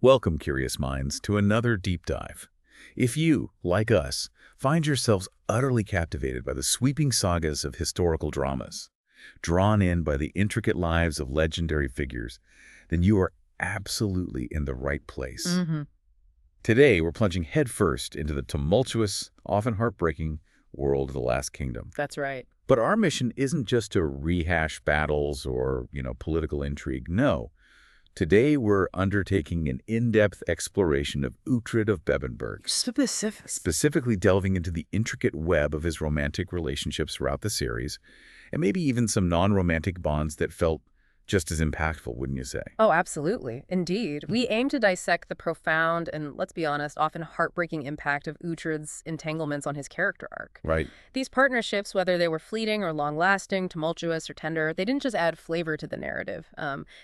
Welcome, curious minds, to another deep dive. If you, like us, find yourselves utterly captivated by the sweeping sagas of historical dramas, drawn in by the intricate lives of legendary figures, then you are absolutely in the right place. Today, we're plunging headfirst into the tumultuous, often heartbreaking world of the Last Kingdom. That's right. But our mission isn't just to rehash battles or, political intrigue. No. Today, we're undertaking an in-depth exploration of Uhtred of Bebbanburg, specifically delving into the intricate web of his romantic relationships throughout the series, and maybe even some non-romantic bonds that felt just as impactful, wouldn't you say? Oh, absolutely. Indeed. We aim to dissect the profound and, let's be honest, often heartbreaking impact of Uhtred's entanglements on his character arc. Right. These partnerships, whether they were fleeting or long-lasting, tumultuous or tender, they didn't just add flavor to the narrative.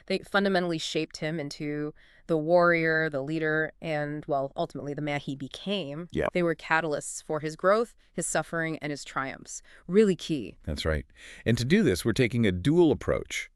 They fundamentally shaped him into the warrior, the leader, and, well, ultimately the man he became. Yeah. They were catalysts for his growth, his suffering, and his triumphs. Really key. That's right. And to do this, we're taking a dual approach,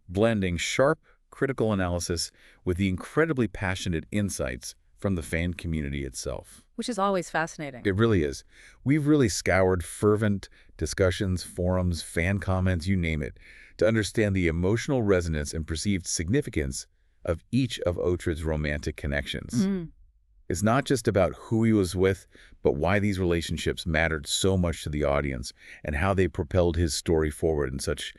blending sharp, critical analysis with the incredibly passionate insights from the fan community itself. Which is always fascinating. It really is. We've really scoured fervent discussions, forums, fan comments, you name it, to understand the emotional resonance and perceived significance of each of Uhtred's romantic connections. It's not just about who he was with, but why these relationships mattered so much to the audience and how they propelled his story forward in such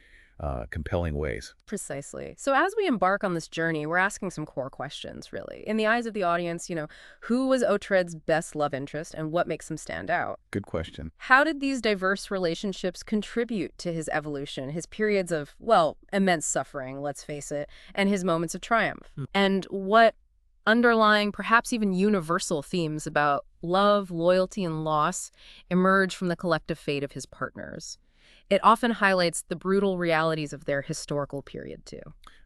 compelling ways. Precisely. So as we embark on this journey, we're asking some core questions, really. In the eyes of the audience, who was Uhtred's best love interest and what makes him stand out? Good question. How did these diverse relationships contribute to his evolution, his periods of, well, immense suffering, let's face it, and his moments of triumph? And what underlying, perhaps even universal themes about love, loyalty, and loss emerge from the collective fate of his partners? It often highlights the brutal realities of their historical period, too.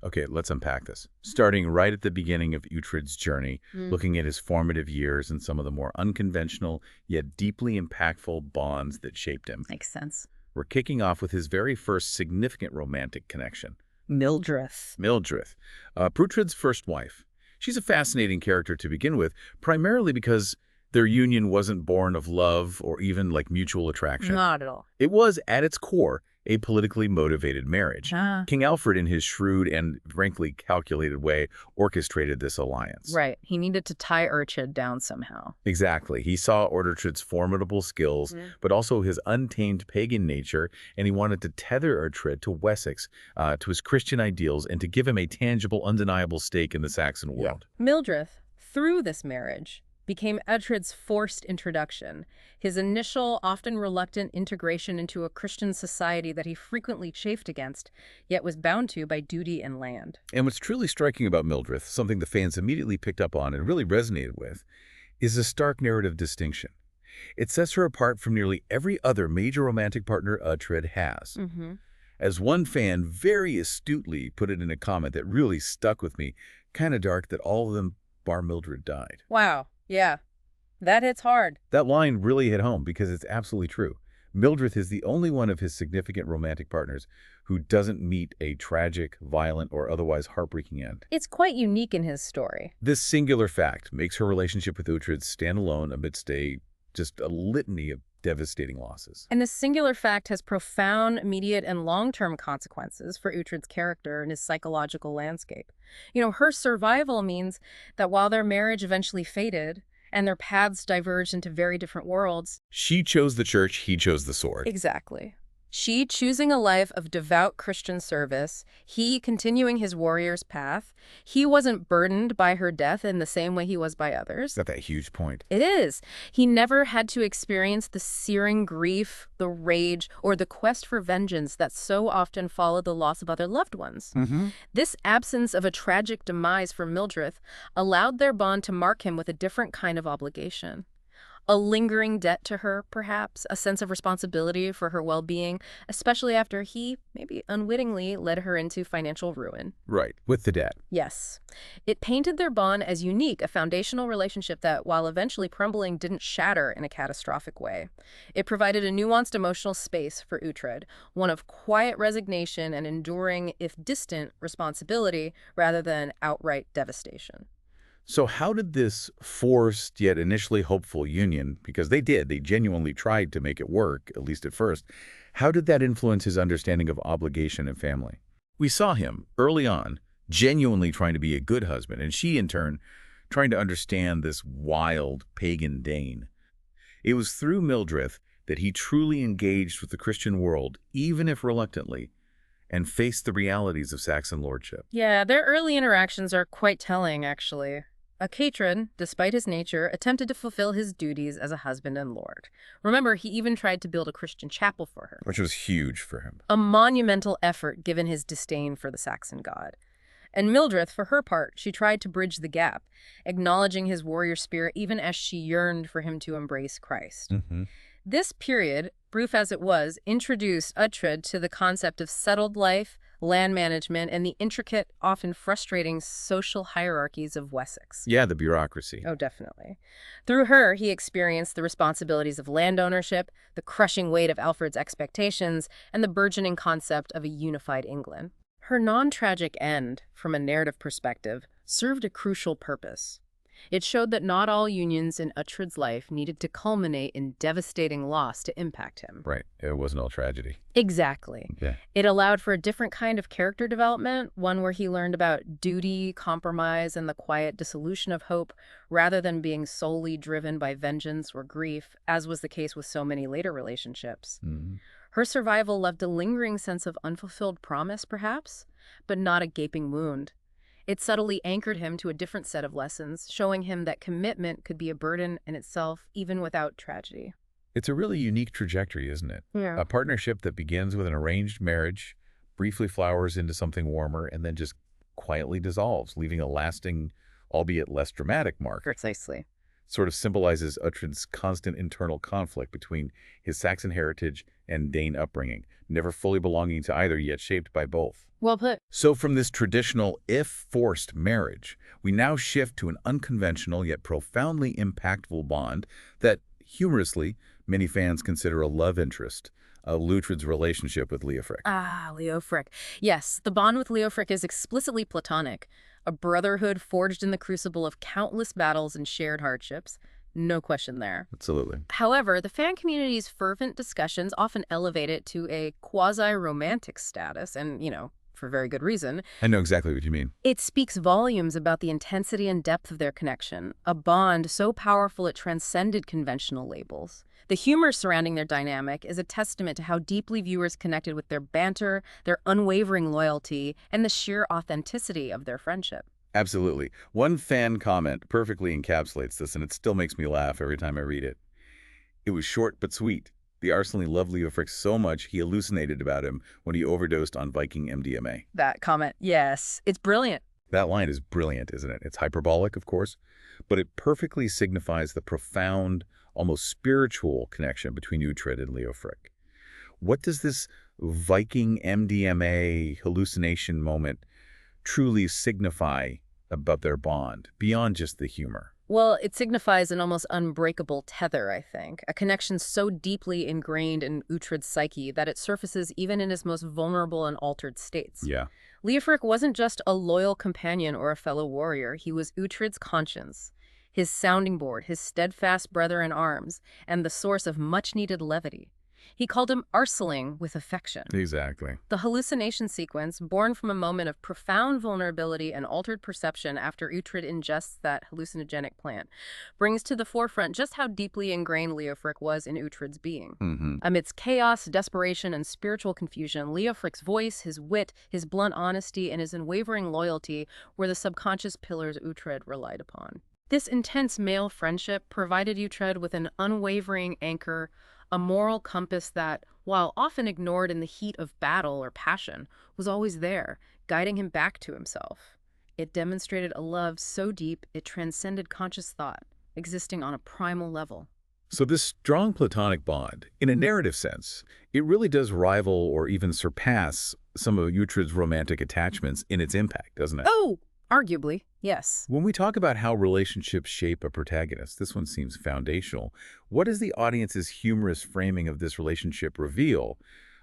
Okay, let's unpack this. Starting right at the beginning of Uhtred's journey, looking at his formative years and some of the more unconventional yet deeply impactful bonds that shaped him. Makes sense. We're kicking off with his very first significant romantic connection. Mildred. Uhtred's first wife. She's a fascinating character to begin with, primarily because their union wasn't born of love or even mutual attraction. Not at all. It was, at its core, a politically motivated marriage. King Alfred, in his shrewd and frankly calculated way, orchestrated this alliance. Right. He needed to tie Uhtred down somehow. Exactly. He saw Uhtred's formidable skills, but also his untamed pagan nature, and he wanted to tether Uhtred to Wessex, to his Christian ideals, and to give him a tangible, undeniable stake in the Saxon world. Mildred, through this marriage, became Uhtred's forced introduction, his initial, often reluctant integration into a Christian society that he frequently chafed against, yet was bound to by duty and land. And what's truly striking about Mildred, something the fans immediately picked up on and really resonated with, is a stark narrative distinction. It sets her apart from nearly every other major romantic partner Uhtred has. As one fan very astutely put it in a comment that really stuck with me, kind of dark, that all of them bar Mildred died. Wow. Yeah, that hits hard. That line really hit home because it's absolutely true. Mildred is the only one of his significant romantic partners who doesn't meet a tragic, violent, or otherwise heartbreaking end. It's quite unique in his story. This singular fact makes her relationship with Uhtred stand alone amidst just a litany of devastating losses. And this singular fact has profound immediate and long-term consequences for Uhtred's character and his psychological landscape. Her survival means that while their marriage eventually faded and their paths diverged into very different worlds. She chose the church, he chose the sword. Exactly. She choosing a life of devout Christian service, he continuing his warrior's path. He wasn't burdened by her death in the same way he was by others. That's that huge point. It is. He never had to experience the searing grief, the rage, or the quest for vengeance that so often followed the loss of other loved ones. This absence of a tragic demise for Mildred allowed their bond to mark him with a different kind of obligation. A lingering debt to her, perhaps, a sense of responsibility for her well-being, especially after he, maybe unwittingly, led her into financial ruin. Right, with the debt. Yes. It painted their bond as unique, a foundational relationship that, while eventually crumbling, didn't shatter in a catastrophic way. It provided a nuanced emotional space for Uhtred, one of quiet resignation and enduring, if distant, responsibility, rather than outright devastation. So how did this forced yet initially hopeful union, because they genuinely tried to make it work, at least at first, how did that influence his understanding of obligation and family? We saw him, early on, genuinely trying to be a good husband, and she, in turn, trying to understand this wild pagan Dane. It was through Mildred that he truly engaged with the Christian world, even if reluctantly, and faced the realities of Saxon lordship. Yeah, their early interactions are quite telling, actually. Uhtred, despite his nature, attempted to fulfill his duties as a husband and lord. Remember, he even tried to build a Christian chapel for her. Which was huge for him. A monumental effort given his disdain for the Saxon god. And Mildred, for her part, she tried to bridge the gap, acknowledging his warrior spirit even as she yearned for him to embrace Christ. This period, brief as it was, introduced Uhtred to the concept of settled life, land management, and the intricate, often frustrating social hierarchies of Wessex. Yeah, the bureaucracy. Oh, definitely. Through her, he experienced the responsibilities of land ownership, the crushing weight of Alfred's expectations, and the burgeoning concept of a unified England. Her non-tragic end, from a narrative perspective, served a crucial purpose. It showed that not all unions in Uhtred's life needed to culminate in devastating loss to impact him. Right. It wasn't all tragedy. Exactly. Yeah. It allowed for a different kind of character development, one where he learned about duty, compromise, and the quiet dissolution of hope, rather than being solely driven by vengeance or grief, as was the case with so many later relationships. Her survival left a lingering sense of unfulfilled promise, perhaps, but not a gaping wound. It subtly anchored him to a different set of lessons, showing him that commitment could be a burden in itself, even without tragedy. It's a really unique trajectory, isn't it? Yeah. A partnership that begins with an arranged marriage, briefly flowers into something warmer, and then just quietly dissolves, leaving a lasting, albeit less dramatic mark. Precisely. Sort of symbolizes Uhtred's constant internal conflict between his Saxon heritage and Dane upbringing, never fully belonging to either, yet shaped by both. Well put. So from this traditional, if forced, marriage, we now shift to an unconventional yet profoundly impactful bond that, humorously, many fans consider a love interest of Uhtred's relationship with Leofric. Ah, Leofric. Yes, the bond with Leofric is explicitly platonic, a brotherhood forged in the crucible of countless battles and shared hardships. No question there. Absolutely. However, the fan community's fervent discussions often elevate it to a quasi-romantic status, and, for very good reason. I know exactly what you mean. It speaks volumes about the intensity and depth of their connection, a bond so powerful it transcended conventional labels. The humor surrounding their dynamic is a testament to how deeply viewers connected with their banter, their unwavering loyalty, and the sheer authenticity of their friendship. Absolutely. One fan comment perfectly encapsulates this, and it still makes me laugh every time I read it. It was short but sweet. The Arsenally loved Leofric so much he hallucinated about him when he overdosed on Viking MDMA. That comment, yes, it's brilliant. That line is brilliant, isn't it? It's hyperbolic, of course, but it perfectly signifies the profound, almost spiritual connection between Uhtred and Leofric. What does this Viking MDMA hallucination moment truly signify about their bond, beyond just the humor? Well, it signifies an almost unbreakable tether, I think, a connection so deeply ingrained in Uhtred's psyche that it surfaces even in his most vulnerable and altered states. Yeah. Leofric wasn't just a loyal companion or a fellow warrior, he was Uhtred's conscience, his sounding board, his steadfast brother in arms, and the source of much-needed levity. He called him Arseling with affection. Exactly. The hallucination sequence, born from a moment of profound vulnerability and altered perception after Uhtred ingests that hallucinogenic plant, brings to the forefront just how deeply ingrained Leofric was in Uhtred's being. Amidst chaos, desperation, and spiritual confusion, Leofric's voice, his wit, his blunt honesty, and his unwavering loyalty were the subconscious pillars Uhtred relied upon. This intense male friendship provided Uhtred with an unwavering anchor, a moral compass that, while often ignored in the heat of battle or passion, was always there, guiding him back to himself. It demonstrated a love so deep it transcended conscious thought, existing on a primal level. So this strong platonic bond, in a narrative sense, it really does rival or even surpass some of Uhtred's romantic attachments in its impact, doesn't it? Oh, arguably, yes. When we talk about how relationships shape a protagonist, this one seems foundational. What does the audience's humorous framing of this relationship reveal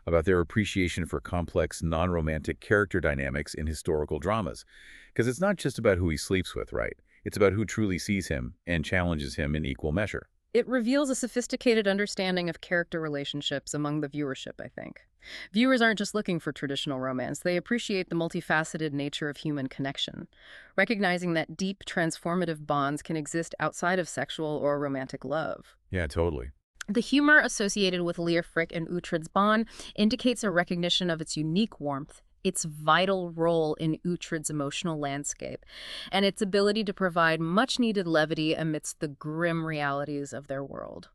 about their appreciation for complex, non-romantic character dynamics in historical dramas? Because it's not just about who he sleeps with, right? It's about who truly sees him and challenges him in equal measure. It reveals a sophisticated understanding of character relationships among the viewership, I think. Viewers aren't just looking for traditional romance. They appreciate the multifaceted nature of human connection, recognizing that deep, transformative bonds can exist outside of sexual or romantic love. Yeah, totally. The humor associated with Leofric and Uhtred's bond indicates a recognition of its unique warmth, its vital role in Uhtred's emotional landscape, and its ability to provide much-needed levity amidst the grim realities of their world.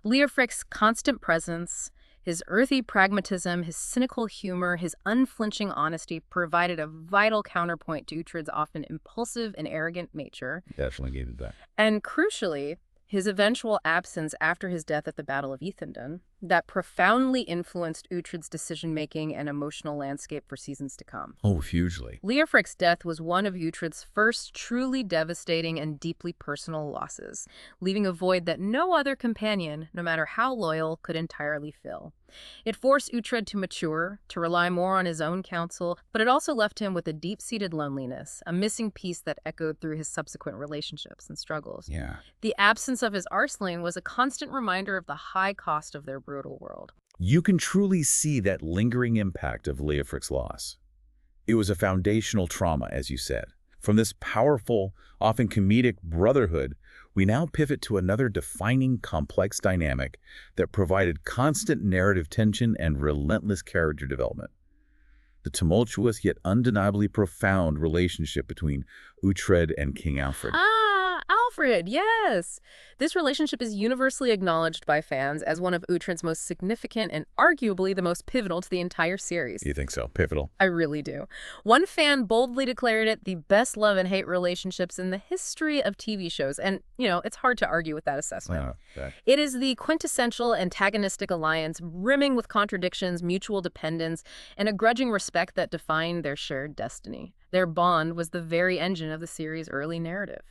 Leofric's constant presence, his earthy pragmatism, his cynical humor, his unflinching honesty provided a vital counterpoint to Uhtred's often impulsive and arrogant nature. Definitely needed that. And crucially, his eventual absence after his death at the Battle of Ethandun, that profoundly influenced Uhtred's decision-making and emotional landscape for seasons to come. Oh, hugely. Leofric's death was one of Uhtred's first truly devastating and deeply personal losses, leaving a void that no other companion, no matter how loyal, could entirely fill. It forced Uhtred to mature, to rely more on his own counsel, but it also left him with a deep-seated loneliness, a missing piece that echoed through his subsequent relationships and struggles. Yeah. The absence of his Arslan was a constant reminder of the high cost of their brutal world. You can truly see that lingering impact of Leofric's loss. It was a foundational trauma, as you said. From this powerful, often comedic brotherhood, we now pivot to another defining, complex dynamic that provided constant narrative tension and relentless character development. The tumultuous yet undeniably profound relationship between Uhtred and King Alfred. Alfred, yes! This relationship is universally acknowledged by fans as one of Uhtred's most significant and arguably the most pivotal to the entire series. You think so? Pivotal? I really do. One fan boldly declared it the best love and hate relationships in the history of TV shows, and, it's hard to argue with that assessment. Okay. It is the quintessential antagonistic alliance, brimming with contradictions, mutual dependence, and a grudging respect that defined their shared destiny. Their bond was the very engine of the series' early narrative.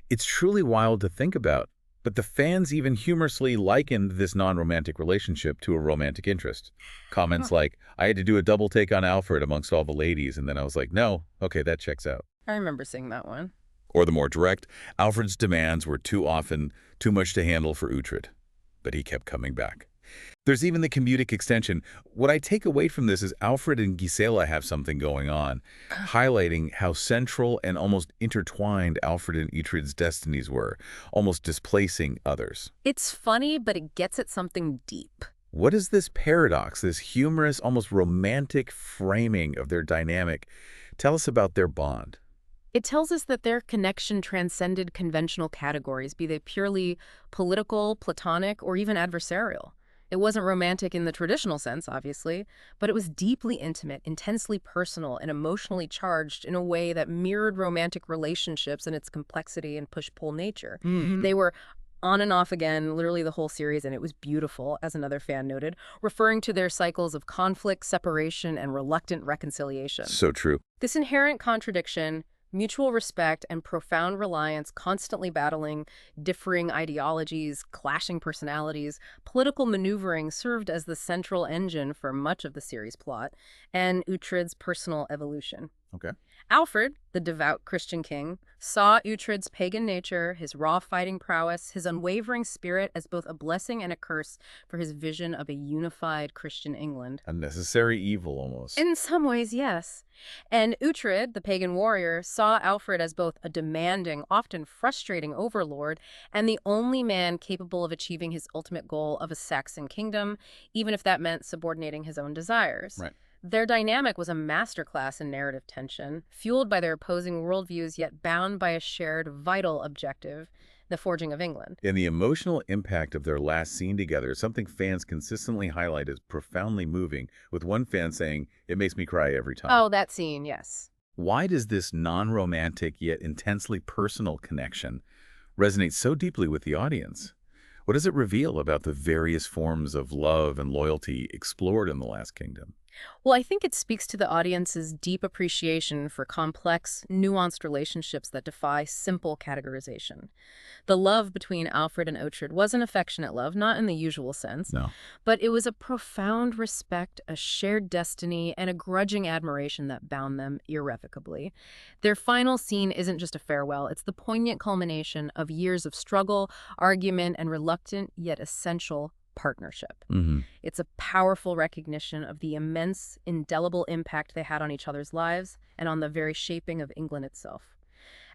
It's truly wild to think about, but the fans even humorously likened this non-romantic relationship to a romantic interest. Comments like, I had to do a double take on Alfred amongst all the ladies, and then I was like, no, okay, that checks out. I remember seeing that one. Or the more direct, Alfred's demands were too often too much to handle for Uhtred, but he kept coming back. There's even the comedic extension. What I take away from this is Alfred and Gisela have something going on, highlighting how central and almost intertwined Alfred and Uhtred's destinies were, almost displacing others. It's funny, but it gets at something deep. What is this paradox, this humorous, almost romantic framing of their dynamic? Tell us about their bond. It tells us that their connection transcended conventional categories, be they purely political, platonic, or even adversarial. It wasn't romantic in the traditional sense, obviously, but it was deeply intimate, intensely personal, and emotionally charged in a way that mirrored romantic relationships and its complexity and push-pull nature. They were on and off again, literally the whole series, and it was beautiful, as another fan noted, referring to their cycles of conflict, separation, and reluctant reconciliation. So true. This inherent contradiction, mutual respect, and profound reliance, constantly battling differing ideologies, clashing personalities, political maneuvering served as the central engine for much of the series' plot and Uhtred's personal evolution. Okay. Alfred, the devout Christian king, saw Uhtred's pagan nature, his raw fighting prowess, his unwavering spirit as both a blessing and a curse for his vision of a unified Christian England. A necessary evil, almost. In some ways, yes. And Uhtred, the pagan warrior, saw Alfred as both a demanding, often frustrating overlord and the only man capable of achieving his ultimate goal of a Saxon kingdom, even if that meant subordinating his own desires. Right. Their dynamic was a masterclass in narrative tension, fueled by their opposing worldviews yet bound by a shared, vital objective, the forging of England. And the emotional impact of their last scene together is something fans consistently highlight as profoundly moving, with one fan saying, "It makes me cry every time." Oh, that scene, yes. Why does this non-romantic yet intensely personal connection resonate so deeply with the audience? What does it reveal about the various forms of love and loyalty explored in The Last Kingdom? Well, I think it speaks to the audience's deep appreciation for complex, nuanced relationships that defy simple categorization. The love between Alfred and Uhtred was an affectionate love, not in the usual sense, No. but it was a profound respect, a shared destiny, and a grudging admiration that bound them irrevocably. Their final scene isn't just a farewell, it's the poignant culmination of years of struggle, argument, and reluctant yet essential partnership. Hmm. It's a powerful recognition of the immense, indelible impact they had on each other's lives and on the very shaping of England itself.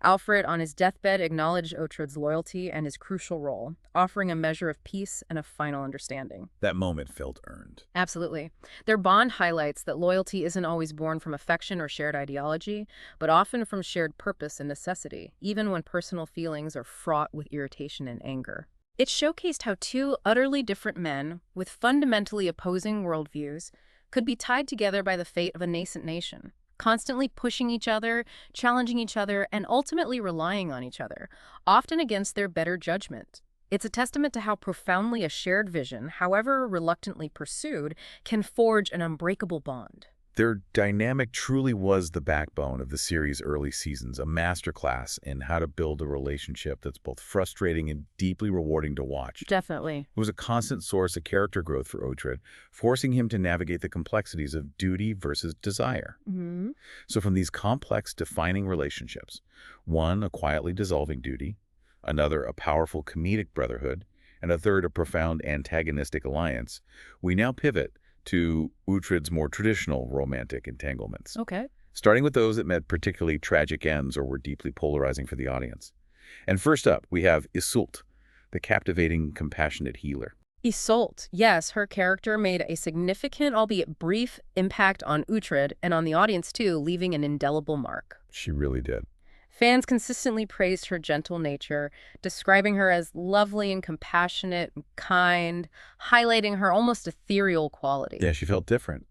Alfred, on his deathbed, acknowledged Uhtred's loyalty and his crucial role, offering a measure of peace and a final understanding. That moment felt earned. Absolutely. Their bond highlights that loyalty isn't always born from affection or shared ideology, but often from shared purpose and necessity, even when personal feelings are fraught with irritation and anger. It showcased how two utterly different men, with fundamentally opposing worldviews, could be tied together by the fate of a nascent nation, constantly pushing each other, challenging each other, and ultimately relying on each other, often against their better judgment. It's a testament to how profoundly a shared vision, however reluctantly pursued, can forge an unbreakable bond. Their dynamic truly was the backbone of the series' early seasons, a masterclass in how to build a relationship that's both frustrating and deeply rewarding to watch. Definitely. It was a constant source of character growth for Uhtred, forcing him to navigate the complexities of duty versus desire. Mm-hmm. So from these complex, defining relationships, one a quietly dissolving duty, another a powerful comedic brotherhood, and a third a profound antagonistic alliance, we now pivot to Uhtred's more traditional romantic entanglements, Okay. starting with those that met particularly tragic ends or were deeply polarizing for the audience. And first up, we have Iseult, the captivating, compassionate healer. Iseult, yes, her character made a significant, albeit brief, impact on Uhtred and on the audience too, leaving an indelible mark. She really did. Fans consistently praised her gentle nature, describing her as lovely and compassionate and kind, highlighting her almost ethereal quality. Yeah, she felt different.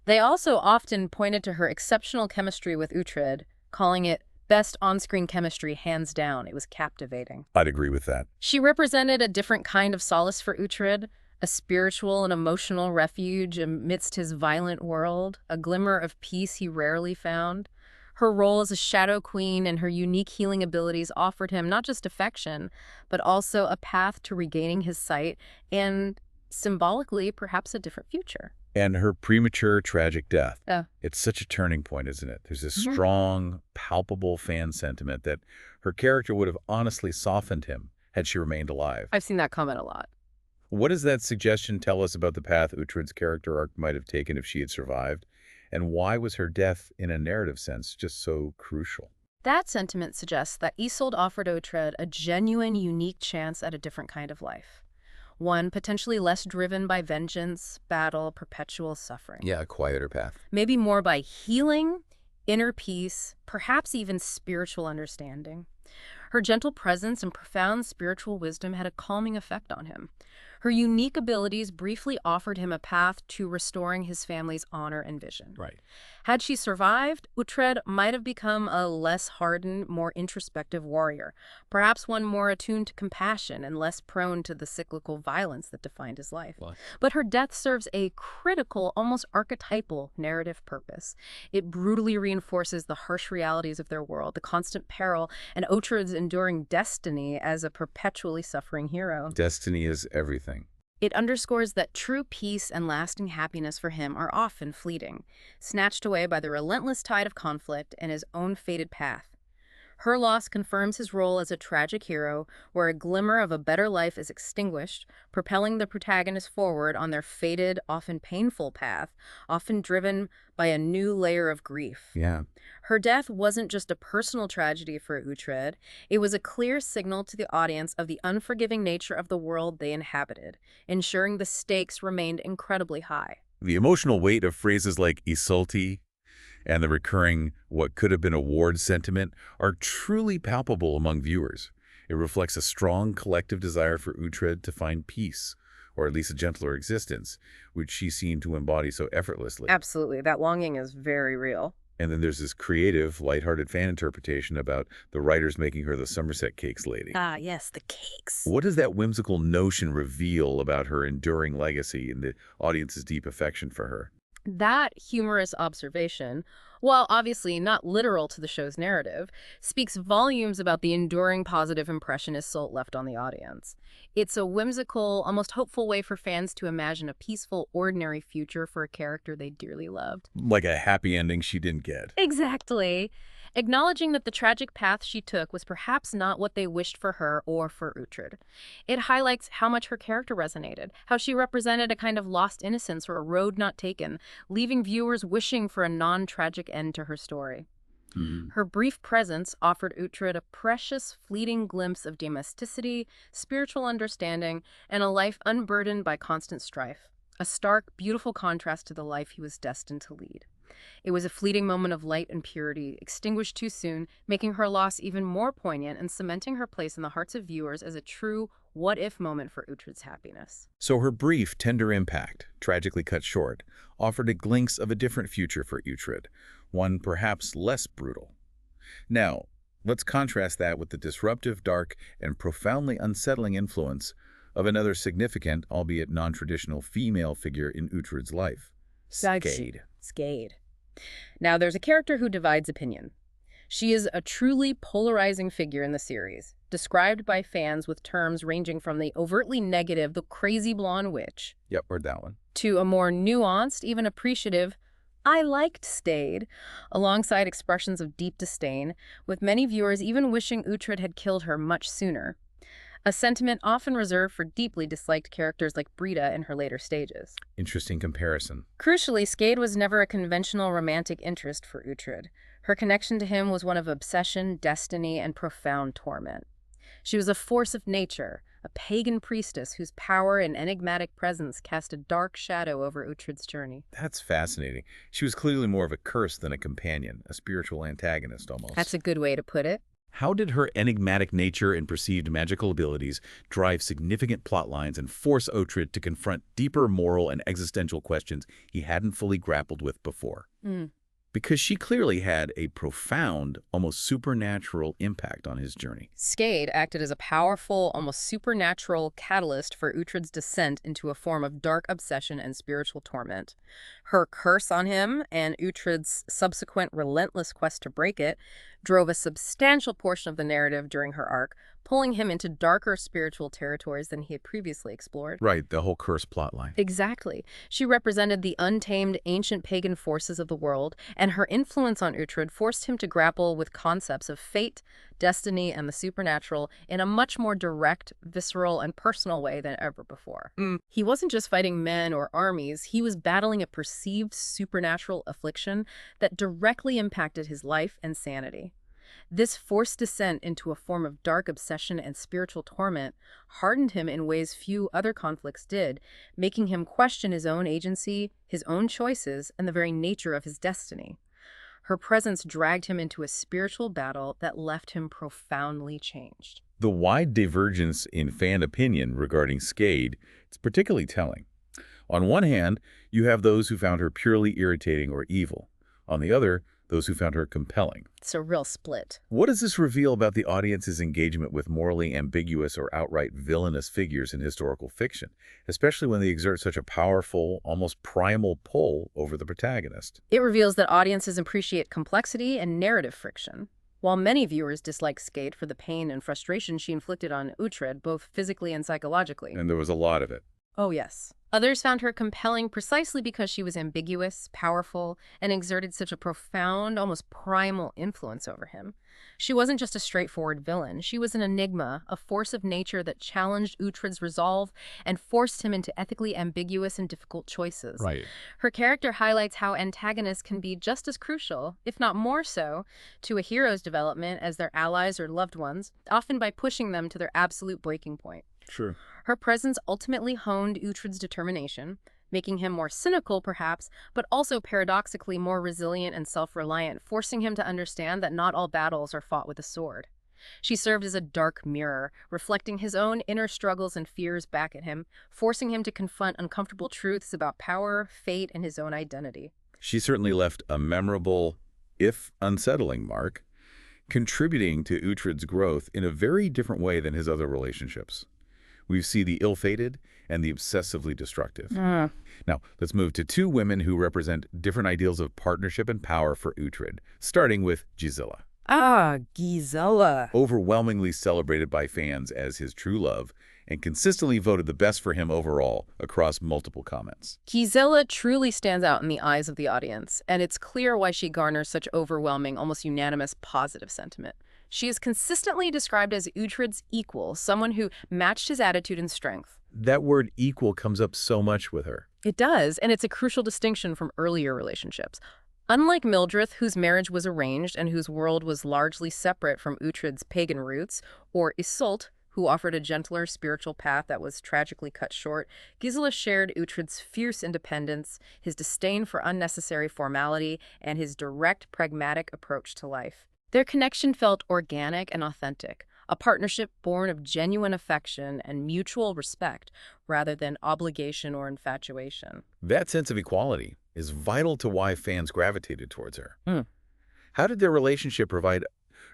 They also often pointed to her exceptional chemistry with Uhtred, calling it best on-screen chemistry hands down. It was captivating. I'd agree with that. She represented a different kind of solace for Uhtred, a spiritual and emotional refuge amidst his violent world, a glimmer of peace he rarely found. Her role as a shadow queen and her unique healing abilities offered him not just affection, but also a path to regaining his sight and, symbolically, perhaps a different future. And her premature, tragic death. Oh. It's such a turning point, isn't it? There's this strong, palpable fan sentiment that her character would have honestly softened him had she remained alive. I've seen that comment a lot. What does that suggestion tell us about the path Uhtred's character arc might have taken if she had survived? And why was her death, in a narrative sense, just so crucial? That sentiment suggests that Iseult offered Uhtred a genuine, unique chance at a different kind of life. One potentially less driven by vengeance, battle, perpetual suffering. Yeah, a quieter path. Maybe more by healing, inner peace, perhaps even spiritual understanding. Her gentle presence and profound spiritual wisdom had a calming effect on him. Her unique abilities briefly offered him a path to restoring his family's honor and vision. Right. Had she survived, Uhtred might have become a less hardened, more introspective warrior, perhaps one more attuned to compassion and less prone to the cyclical violence that defined his life. What? But her death serves a critical, almost archetypal narrative purpose. It brutally reinforces the harsh realities of their world, the constant peril, and Uhtred's enduring destiny as a perpetually suffering hero. Destiny is everything. It underscores that true peace and lasting happiness for him are often fleeting, snatched away by the relentless tide of conflict and his own fated path. Her loss confirms his role as a tragic hero, where a glimmer of a better life is extinguished, propelling the protagonist forward on their fated, often painful path, often driven by a new layer of grief. Yeah. Her death wasn't just a personal tragedy for Uhtred, it was a clear signal to the audience of the unforgiving nature of the world they inhabited, ensuring the stakes remained incredibly high. The emotional weight of phrases like Iseult and the recurring what could have been award sentiment are truly palpable among viewers. It reflects a strong collective desire for Uhtred to find peace, or at least a gentler existence, which she seemed to embody so effortlessly. Absolutely, that longing is very real. And then there's this creative, lighthearted fan interpretation about the writers making her the Somerset Cakes lady. Ah, yes, the cakes. What does that whimsical notion reveal about her enduring legacy and the audience's deep affection for her? That humorous observation, while obviously not literal to the show's narrative, speaks volumes about the enduring positive impression Iseult left on the audience. It's a whimsical, almost hopeful way for fans to imagine a peaceful, ordinary future for a character they dearly loved. Like a happy ending she didn't get. Exactly. Acknowledging that the tragic path she took was perhaps not what they wished for her or for Uhtred. It highlights how much her character resonated, how she represented a kind of lost innocence or a road not taken, leaving viewers wishing for a non-tragic end to her story. Her brief presence offered Uhtred a precious, fleeting glimpse of domesticity, spiritual understanding, and a life unburdened by constant strife. A stark, beautiful contrast to the life he was destined to lead. It was a fleeting moment of light and purity, extinguished too soon, making her loss even more poignant and cementing her place in the hearts of viewers as a true what-if moment for Uhtred's happiness. So her brief, tender impact, tragically cut short, offered a glimpse of a different future for Uhtred, one perhaps less brutal. Now, let's contrast that with the disruptive, dark, and profoundly unsettling influence of another significant, albeit non-traditional female figure in Uhtred's life, Skade. Skade. Now, there's a character who divides opinion. She is a truly polarizing figure in the series, described by fans with terms ranging from the overtly negative, the crazy blonde witch, Yep, or that one. to a more nuanced, even appreciative, I liked Stade, alongside expressions of deep disdain, with many viewers even wishing Uhtred had killed her much sooner. A sentiment often reserved for deeply disliked characters like Brita in her later stages. Interesting comparison. Crucially, Skade was never a conventional romantic interest for Uhtred. Her connection to him was one of obsession, destiny, and profound torment. She was a force of nature, a pagan priestess whose power and enigmatic presence cast a dark shadow over Uhtred's journey. That's fascinating. She was clearly more of a curse than a companion, a spiritual antagonist almost. That's a good way to put it. How did her enigmatic nature and perceived magical abilities drive significant plot lines and force Uhtred to confront deeper moral and existential questions he hadn't fully grappled with before? Because she clearly had a profound, almost supernatural impact on his journey. Skade acted as a powerful, almost supernatural catalyst for Uhtred's descent into a form of dark obsession and spiritual torment. Her curse on him, and Uhtred's subsequent relentless quest to break it, drove a substantial portion of the narrative during her arc, pulling him into darker spiritual territories than he had previously explored. Right, the whole curse plotline. Exactly. She represented the untamed ancient pagan forces of the world, and her influence on Uhtred forced him to grapple with concepts of fate, destiny, and the supernatural in a much more direct, visceral, and personal way than ever before. He wasn't just fighting men or armies, he was battling a perceived supernatural affliction that directly impacted his life and sanity. This forced descent into a form of dark obsession and spiritual torment hardened him in ways few other conflicts did, making him question his own agency, his own choices, and the very nature of his destiny. Her presence dragged him into a spiritual battle that left him profoundly changed. The wide divergence in fan opinion regarding Skade is particularly telling. On one hand, you have those who found her purely irritating or evil. On the other, those who found her compelling. It's a real split. What does this reveal about the audience's engagement with morally ambiguous or outright villainous figures in historical fiction, especially when they exert such a powerful, almost primal pull over the protagonist? It reveals that audiences appreciate complexity and narrative friction. While many viewers dislike Skade for the pain and frustration she inflicted on Uhtred, both physically and psychologically. And there was a lot of it. Oh, yes. Others found her compelling precisely because she was ambiguous, powerful, and exerted such a profound, almost primal influence over him. She wasn't just a straightforward villain. She was an enigma, a force of nature that challenged Uhtred's resolve and forced him into ethically ambiguous and difficult choices. Right. Her character highlights how antagonists can be just as crucial, if not more so, to a hero's development as their allies or loved ones, often by pushing them to their absolute breaking point. True. Her presence ultimately honed Uhtred's determination, making him more cynical, perhaps, but also paradoxically more resilient and self-reliant, forcing him to understand that not all battles are fought with a sword. She served as a dark mirror, reflecting his own inner struggles and fears back at him, forcing him to confront uncomfortable truths about power, fate, and his own identity. She certainly left a memorable, if unsettling, mark, contributing to Uhtred's growth in a very different way than his other relationships. We see the ill-fated and the obsessively destructive. Mm. Now, let's move to two women who represent different ideals of partnership and power for Uhtred, starting with Gisela. Ah, Gisela. Overwhelmingly celebrated by fans as his true love and consistently voted the best for him overall across multiple comments. Gisela truly stands out in the eyes of the audience, and it's clear why she garners such overwhelming, almost unanimous positive sentiment. She is consistently described as Uhtred's equal, someone who matched his attitude and strength. That word equal comes up so much with her. It does, and it's a crucial distinction from earlier relationships. Unlike Mildred, whose marriage was arranged and whose world was largely separate from Uhtred's pagan roots, or Isolde, who offered a gentler spiritual path that was tragically cut short, Gisela shared Uhtred's fierce independence, his disdain for unnecessary formality, and his direct, pragmatic approach to life. Their connection felt organic and authentic, a partnership born of genuine affection and mutual respect rather than obligation or infatuation. That sense of equality is vital to why fans gravitated towards her. Mm. How did their relationship provide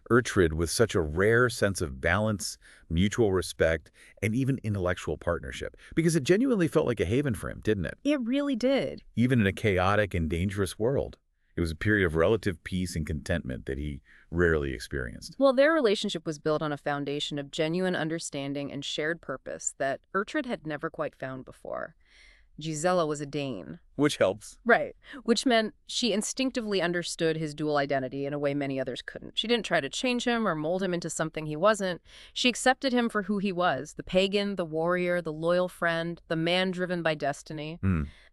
Uhtred with such a rare sense of balance, mutual respect, and even intellectual partnership? Because it genuinely felt like a haven for him, didn't it? It really did. Even in a chaotic and dangerous world. It was a period of relative peace and contentment that he rarely experienced. Well, their relationship was built on a foundation of genuine understanding and shared purpose that Uhtred had never quite found before. Gisela was a Dane. Which helps. Right, which meant she instinctively understood his dual identity in a way many others couldn't. She didn't try to change him or mold him into something he wasn't. She accepted him for who he was, the pagan, the warrior, the loyal friend, the man driven by destiny.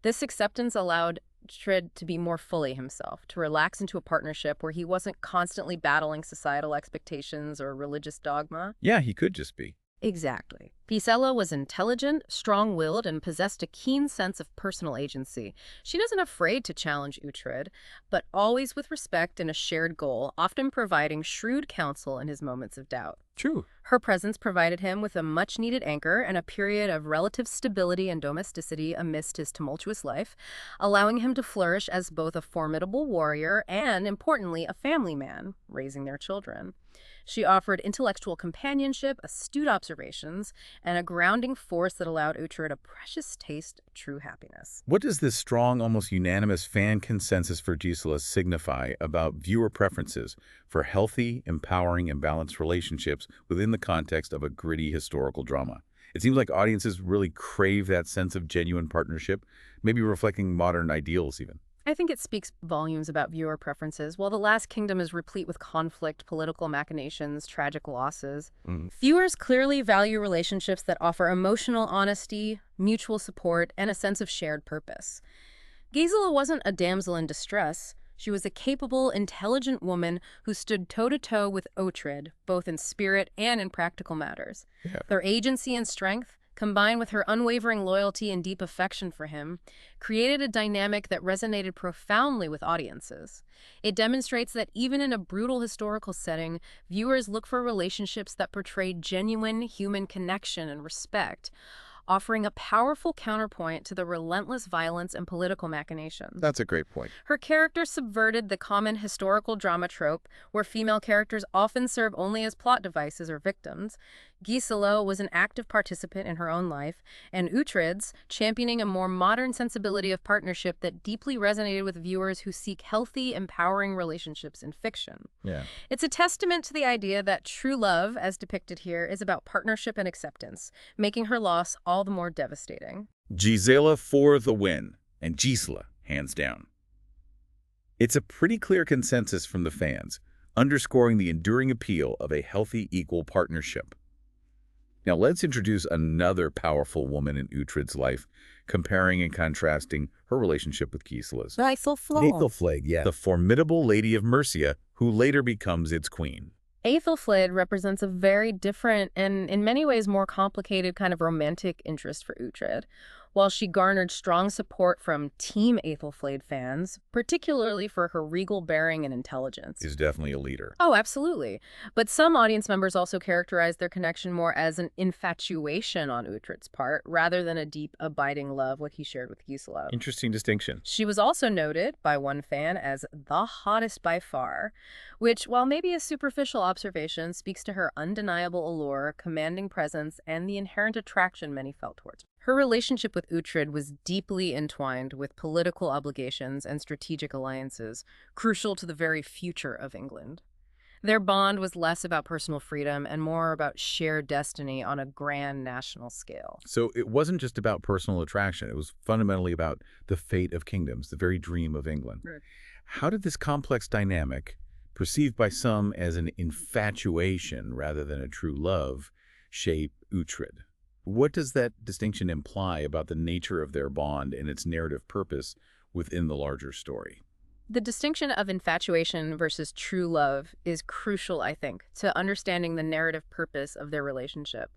This acceptance allowed Uhtred to be more fully himself, to relax into a partnership where he wasn't constantly battling societal expectations or religious dogma. Yeah, he could just be. Exactly. Gisela was intelligent, strong-willed, and possessed a keen sense of personal agency. She wasn't afraid to challenge Uhtred, but always with respect and a shared goal, often providing shrewd counsel in his moments of doubt. True. Her presence provided him with a much-needed anchor and a period of relative stability and domesticity amidst his tumultuous life, allowing him to flourish as both a formidable warrior and, importantly, a family man, raising their children. She offered intellectual companionship, astute observations, and a grounding force that allowed Uhtred a precious taste of true happiness. What does this strong, almost unanimous fan consensus for Gisela signify about viewer preferences for healthy, empowering, and balanced relationships within the context of a gritty historical drama? It seems like audiences really crave that sense of genuine partnership, maybe reflecting modern ideals even. I think it speaks volumes about viewer preferences. While The Last Kingdom is replete with conflict, political machinations, tragic losses, viewers clearly value relationships that offer emotional honesty, mutual support, and a sense of shared purpose. Gisela wasn't a damsel in distress. She was a capable, intelligent woman who stood toe-to-toe with Uhtred, both in spirit and in practical matters. Yeah. Their agency and strength, combined with her unwavering loyalty and deep affection for him, created a dynamic that resonated profoundly with audiences. It demonstrates that even in a brutal historical setting, viewers look for relationships that portray genuine human connection and respect, offering a powerful counterpoint to the relentless violence and political machinations. That's a great point. Her character subverted the common historical drama trope, where female characters often serve only as plot devices or victims. Gisela was an active participant in her own life, and Uhtred's championing a more modern sensibility of partnership that deeply resonated with viewers who seek healthy, empowering relationships in fiction. Yeah. It's a testament to the idea that true love, as depicted here, is about partnership and acceptance, making her loss all the more devastating. Gisela for the win, and Gisela hands down. It's a pretty clear consensus from the fans, underscoring the enduring appeal of a healthy, equal partnership. Now let's introduce another powerful woman in Uhtred's life, comparing and contrasting her relationship with Gisela's. Aethelflaed, yeah. The formidable Lady of Mercia, who later becomes its queen. Aethelflaed represents a very different and, in many ways, more complicated kind of romantic interest for Uhtred. While she garnered strong support from Team Aethelflaed fans, particularly for her regal bearing and intelligence. Is definitely a leader. Oh, absolutely. But some audience members also characterized their connection more as an infatuation on Uhtred's part, rather than a deep, abiding love like he shared with Gisela. Interesting distinction. She was also noted by one fan as the hottest by far, which, while maybe a superficial observation, speaks to her undeniable allure, commanding presence, and the inherent attraction many felt towards her. Her relationship with Uhtred was deeply entwined with political obligations and strategic alliances, crucial to the very future of England. Their bond was less about personal freedom and more about shared destiny on a grand national scale. So it wasn't just about personal attraction. It was fundamentally about the fate of kingdoms, the very dream of England. Right. How did this complex dynamic, perceived by some as an infatuation rather than a true love, shape Uhtred? What does that distinction imply about the nature of their bond and its narrative purpose within the larger story? The distinction of infatuation versus true love is crucial, I think, to understanding the narrative purpose of their relationship.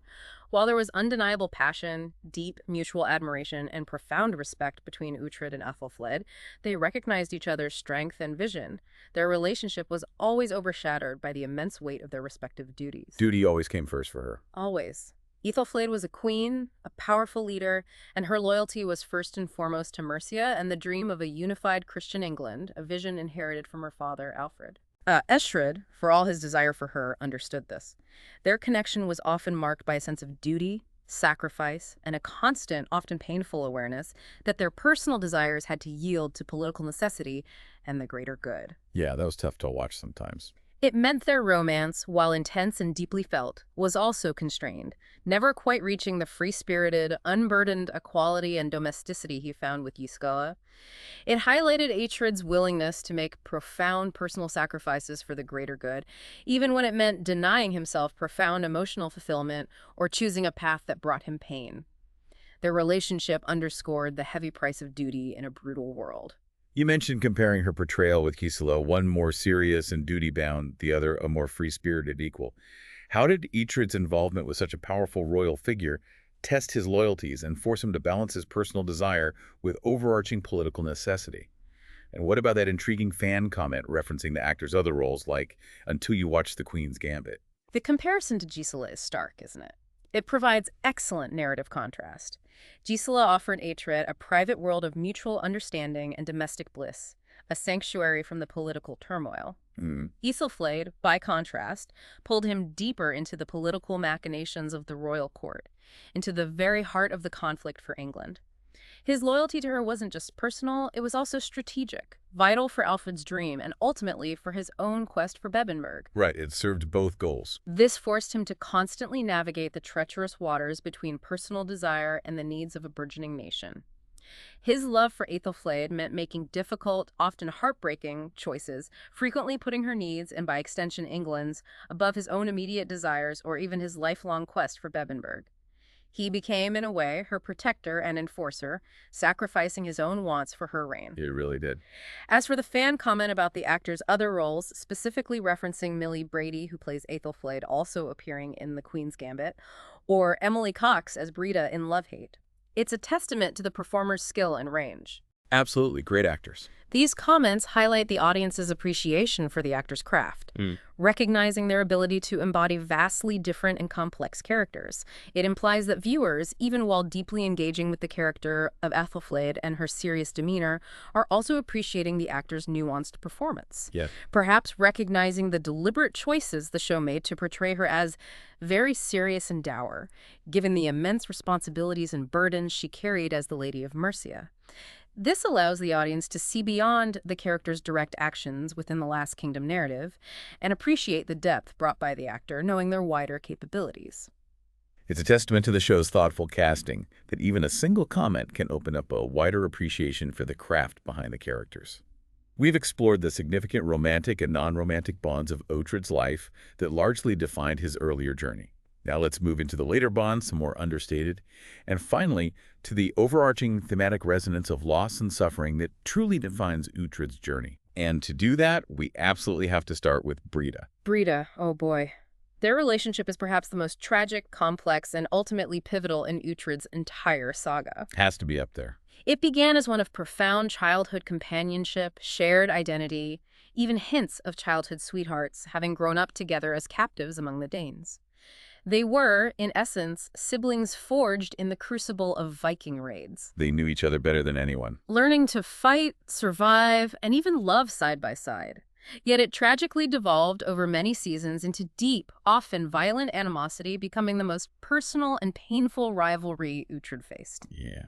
While there was undeniable passion, deep mutual admiration, and profound respect between Uhtred and Aethelflaed, they recognized each other's strength and vision. Their relationship was always overshadowed by the immense weight of their respective duties. Duty always came first for her. Always. Aethelflaed was a queen, a powerful leader, and her loyalty was first and foremost to Mercia and the dream of a unified Christian England, a vision inherited from her father, Alfred. Uhtred, for all his desire for her, understood this. Their connection was often marked by a sense of duty, sacrifice, and a constant, often painful awareness that their personal desires had to yield to political necessity and the greater good. Yeah, that was tough to watch sometimes. It meant their romance, while intense and deeply felt, was also constrained, never quite reaching the free-spirited, unburdened equality and domesticity he found with Gisela. It highlighted Uhtred's willingness to make profound personal sacrifices for the greater good, even when it meant denying himself profound emotional fulfillment or choosing a path that brought him pain. Their relationship underscored the heavy price of duty in a brutal world. You mentioned comparing her portrayal with Gisela, one more serious and duty-bound, the other a more free-spirited equal. How did Uhtred's involvement with such a powerful royal figure test his loyalties and force him to balance his personal desire with overarching political necessity? And what about that intriguing fan comment referencing the actor's other roles, like "Until You Watch the Queen's Gambit"? The comparison to Gisela is stark, isn't it? It provides excellent narrative contrast. Gisela offered Uhtred a private world of mutual understanding and domestic bliss, a sanctuary from the political turmoil. Aethelflaed, by contrast, pulled him deeper into the political machinations of the royal court, into the very heart of the conflict for England. His loyalty to her wasn't just personal, it was also strategic, vital for Alfred's dream and ultimately for his own quest for Bebbanburg. Right, it served both goals. This forced him to constantly navigate the treacherous waters between personal desire and the needs of a burgeoning nation. His love for Aethelflaed meant making difficult, often heartbreaking choices, frequently putting her needs, and by extension England's, above his own immediate desires or even his lifelong quest for Bebbanburg. He became, in a way, her protector and enforcer, sacrificing his own wants for her reign. It really did. As for the fan comment about the actor's other roles, specifically referencing Millie Brady, who plays Aethelflaed, also appearing in The Queen's Gambit, or Emily Cox as Brita in Love Hate, it's a testament to the performer's skill and range. Absolutely, great actors. These comments highlight the audience's appreciation for the actor's craft, recognizing their ability to embody vastly different and complex characters. It implies that viewers, even while deeply engaging with the character of Aethelflaed and her serious demeanor, are also appreciating the actor's nuanced performance. Yeah. Perhaps recognizing the deliberate choices the show made to portray her as very serious and dour, given the immense responsibilities and burdens she carried as the Lady of Mercia. This allows the audience to see beyond the character's direct actions within the Last Kingdom narrative and appreciate the depth brought by the actor, knowing their wider capabilities. It's a testament to the show's thoughtful casting that even a single comment can open up a wider appreciation for the craft behind the characters. We've explored the significant romantic and non-romantic bonds of Uhtred's life that largely defined his earlier journey. Now let's move into the later bonds, some more understated, and finally to the overarching thematic resonance of loss and suffering that truly defines Uhtred's journey. And to do that, we absolutely have to start with Brita. Brita, oh boy. Their relationship is perhaps the most tragic, complex, and ultimately pivotal in Uhtred's entire saga. Has to be up there. It began as one of profound childhood companionship, shared identity, even hints of childhood sweethearts having grown up together as captives among the Danes. They were, in essence, siblings forged in the crucible of Viking raids, They knew each other better than anyone. learning to fight, survive, and even love side by side. Yet it tragically devolved over many seasons into deep, often violent animosity, becoming the most personal and painful rivalry Uhtred faced. Yeah.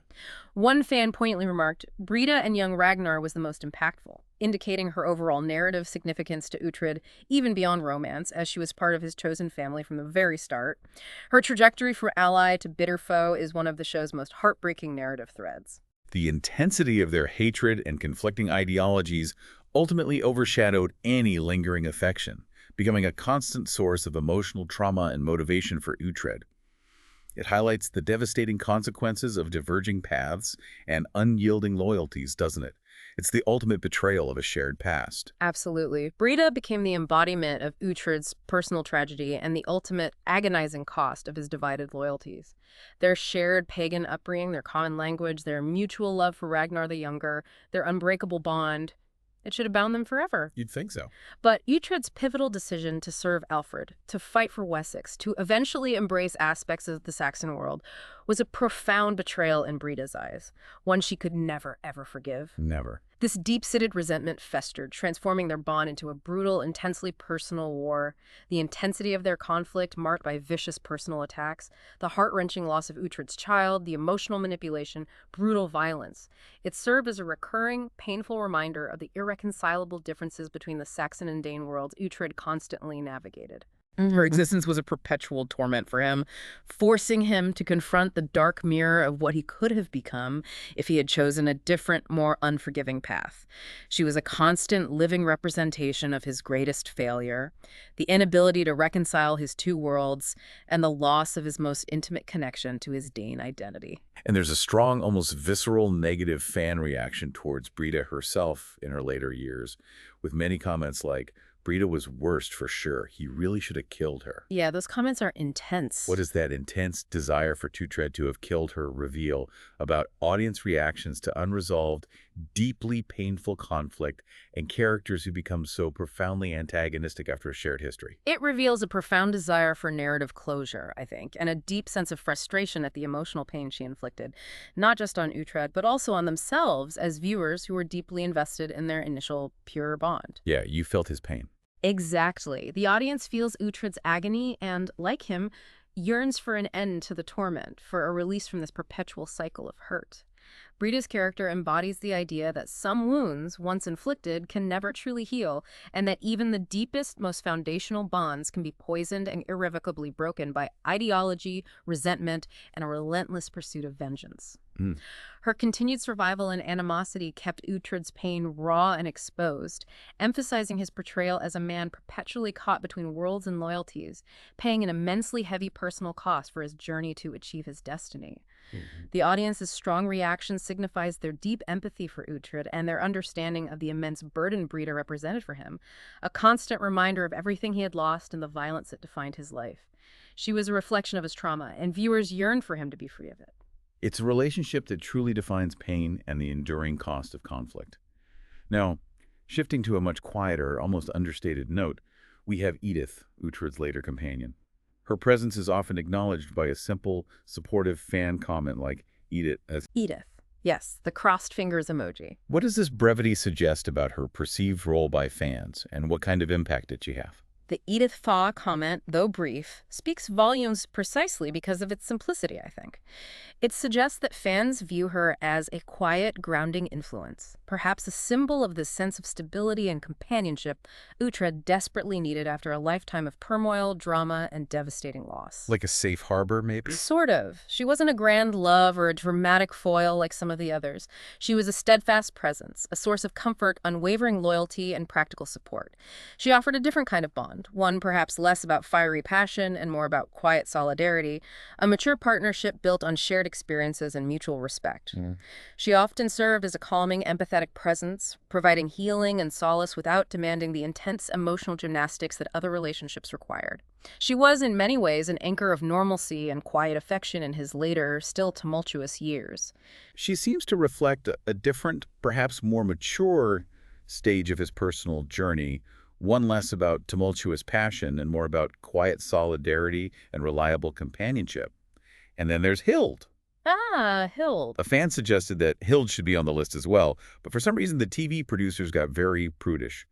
One fan poignantly remarked, Brida and young Ragnar was the most impactful, indicating her overall narrative significance to Uhtred, even beyond romance, as she was part of his chosen family from the very start. Her trajectory from ally to bitter foe is one of the show's most heartbreaking narrative threads. The intensity of their hatred and conflicting ideologies ultimately overshadowed any lingering affection, becoming a constant source of emotional trauma and motivation for Uhtred. It highlights the devastating consequences of diverging paths and unyielding loyalties, doesn't it? It's the ultimate betrayal of a shared past. Absolutely. Brida became the embodiment of Uhtred's personal tragedy and the ultimate agonizing cost of his divided loyalties. Their shared pagan upbringing, their common language, their mutual love for Ragnar the Younger, their unbreakable bond, it should have bound them forever. You'd think so. But Uhtred's pivotal decision to serve Alfred, to fight for Wessex, to eventually embrace aspects of the Saxon world, was a profound betrayal in Brida's eyes, one she could never, ever forgive. Never. This deep-seated resentment festered, transforming their bond into a brutal, intensely personal war. The intensity of their conflict, marked by vicious personal attacks, the heart-wrenching loss of Uhtred's child, the emotional manipulation, brutal violence. It served as a recurring, painful reminder of the irreconcilable differences between the Saxon and Dane worlds Uhtred constantly navigated. Her existence was a perpetual torment for him, forcing him to confront the dark mirror of what he could have become if he had chosen a different, more unforgiving path. She was a constant living representation of his greatest failure, the inability to reconcile his two worlds, and the loss of his most intimate connection to his Dane identity. And there's a strong, almost visceral negative fan reaction towards Brida herself in her later years, with many comments like, Brida was worst for sure. He really should have killed her. Yeah, those comments are intense. What does that intense desire for Uhtred to have killed her reveal about audience reactions to unresolved, deeply painful conflict and characters who become so profoundly antagonistic after a shared history? It reveals a profound desire for narrative closure, I think, and a deep sense of frustration at the emotional pain she inflicted, not just on Uhtred, but also on themselves as viewers who were deeply invested in their initial pure bond. Yeah, you felt his pain. Exactly. The audience feels Uhtred's agony and, like him, yearns for an end to the torment, for a release from this perpetual cycle of hurt. Brida's character embodies the idea that some wounds, once inflicted, can never truly heal, and that even the deepest, most foundational bonds can be poisoned and irrevocably broken by ideology, resentment, and a relentless pursuit of vengeance. Her continued survival and animosity kept Uhtred's pain raw and exposed, emphasizing his portrayal as a man perpetually caught between worlds and loyalties, paying an immensely heavy personal cost for his journey to achieve his destiny. The audience's strong reaction signifies their deep empathy for Uhtred and their understanding of the immense burden Brida represented for him, a constant reminder of everything he had lost and the violence that defined his life. She was a reflection of his trauma, and viewers yearned for him to be free of it. It's a relationship that truly defines pain and the enduring cost of conflict. Now, shifting to a much quieter, almost understated note, we have Edith, Uhtred's later companion. Her presence is often acknowledged by a simple, supportive fan comment like Edith as Edith. Yes, the crossed fingers emoji. What does this brevity suggest about her perceived role by fans, and what kind of impact did she have? The Edith Thaw comment, though brief, speaks volumes precisely because of its simplicity, I think. It suggests that fans view her as a quiet, grounding influence, perhaps a symbol of the sense of stability and companionship Uhtred desperately needed after a lifetime of turmoil, drama, and devastating loss. Like a safe harbor, maybe? Sort of. She wasn't a grand love or a dramatic foil like some of the others. She was a steadfast presence, a source of comfort, unwavering loyalty, and practical support. She offered a different kind of bond, bond, one perhaps less about fiery passion and more about quiet solidarity, a mature partnership built on shared experiences and mutual respect. She often served as a calming, empathetic presence, providing healing and solace without demanding the intense emotional gymnastics that other relationships required. She was, in many ways, an anchor of normalcy and quiet affection in his later, still tumultuous years. She seems to reflect a different, perhaps more mature stage of his personal journey, one less about tumultuous passion and more about quiet solidarity and reliable companionship. And then there's Hild. Ah, Hild. A fan suggested that Hild should be on the list as well, but for some reason the TV producers got very prudish,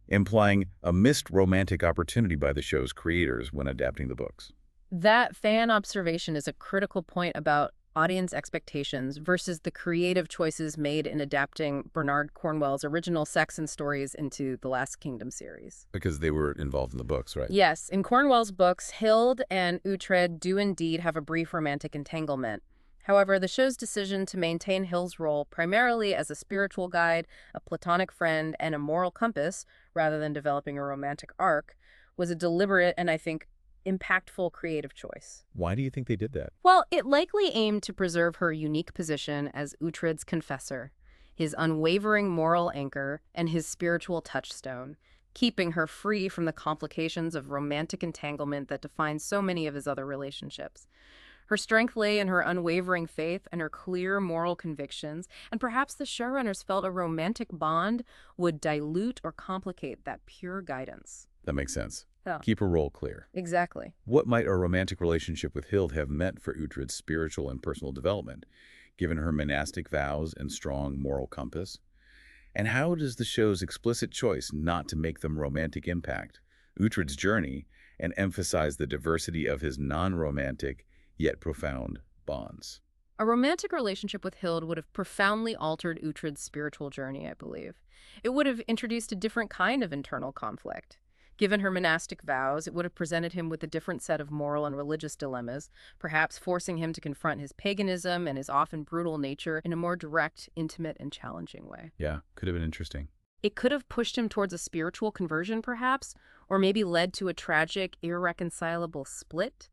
implying a missed romantic opportunity by the show's creators when adapting the books. That fan observation is a critical point about audience expectations versus the creative choices made in adapting Bernard Cornwell's original Saxon stories into the Last Kingdom series. Because they were involved in the books, right? Yes, in Cornwell's books, Hild and Uhtred do indeed have a brief romantic entanglement. However, the show's decision to maintain Hild's role primarily as a spiritual guide, a platonic friend, and a moral compass, rather than developing a romantic arc, was a deliberate and, I think, impactful creative choice. Why do you think they did that? Well, it likely aimed to preserve her unique position as Uhtred's confessor, his unwavering moral anchor, and his spiritual touchstone, keeping her free from the complications of romantic entanglement that define so many of his other relationships. Her strength lay in her unwavering faith and her clear moral convictions, and perhaps the showrunners felt a romantic bond would dilute or complicate that pure guidance. That makes sense. Yeah. Keep her role clear. Exactly. What might a romantic relationship with Hild have meant for Uhtred's spiritual and personal development, given her monastic vows and strong moral compass? And how does the show's explicit choice not to make them romantic impact Uhtred's journey and emphasize the diversity of his non-romantic yet profound bonds? A romantic relationship with Hild would have profoundly altered Uhtred's spiritual journey, I believe. It would have introduced a different kind of internal conflict. Given her monastic vows, it would have presented him with a different set of moral and religious dilemmas, perhaps forcing him to confront his paganism and his often brutal nature in a more direct, intimate, and challenging way. Yeah, could have been interesting. It could have pushed him towards a spiritual conversion, perhaps, or maybe led to a tragic, irreconcilable split.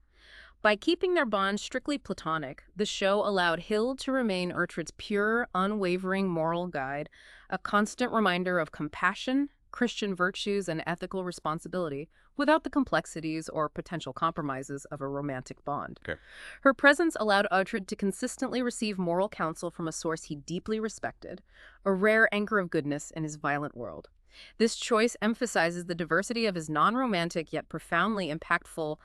By keeping their bond strictly platonic, the show allowed Hild to remain Uhtred's pure, unwavering moral guide, a constant reminder of compassion, Christian virtues, and ethical responsibility, without the complexities or potential compromises of a romantic bond. Okay. Her presence allowed Uhtred to consistently receive moral counsel from a source he deeply respected, a rare anchor of goodness in his violent world. This choice emphasizes the diversity of his non-romantic yet profoundly impactful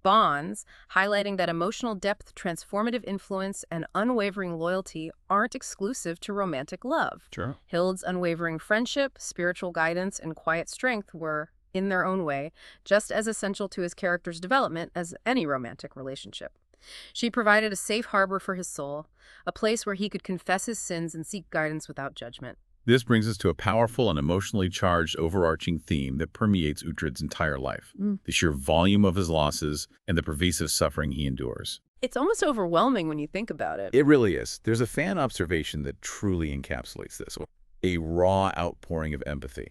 bonds, highlighting that emotional depth, transformative influence, and unwavering loyalty aren't exclusive to romantic love. Sure. Hild's unwavering friendship, spiritual guidance, and quiet strength were, in their own way, just as essential to his character's development as any romantic relationship. She provided a safe harbor for his soul, a place where he could confess his sins and seek guidance without judgment. This brings us to a powerful and emotionally charged overarching theme that permeates Uhtred's entire life, the sheer volume of his losses and the pervasive suffering he endures. It's almost overwhelming when you think about it. It really is. There's a fan observation that truly encapsulates this, a raw outpouring of empathy.